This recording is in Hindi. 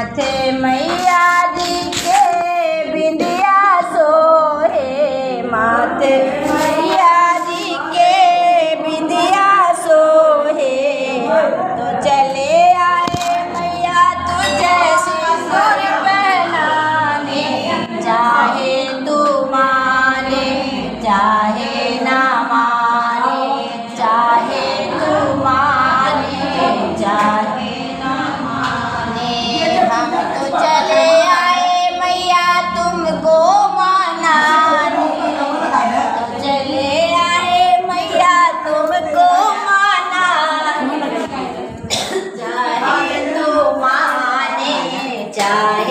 माथे मैया जी के बिंदिया सोहे, माथे मैया जी के बिंदिया सोहे। तो चले आए मैया तुझे सिंदूर पहनाने, चाहे तू माने चाहे ना माने, चाहे तू माने चाहे ना माने। हम तो चले आए मैया तुमको मनाने, हम तो चले आए मैया तुमको मनाने, चाहे तू माने चाहे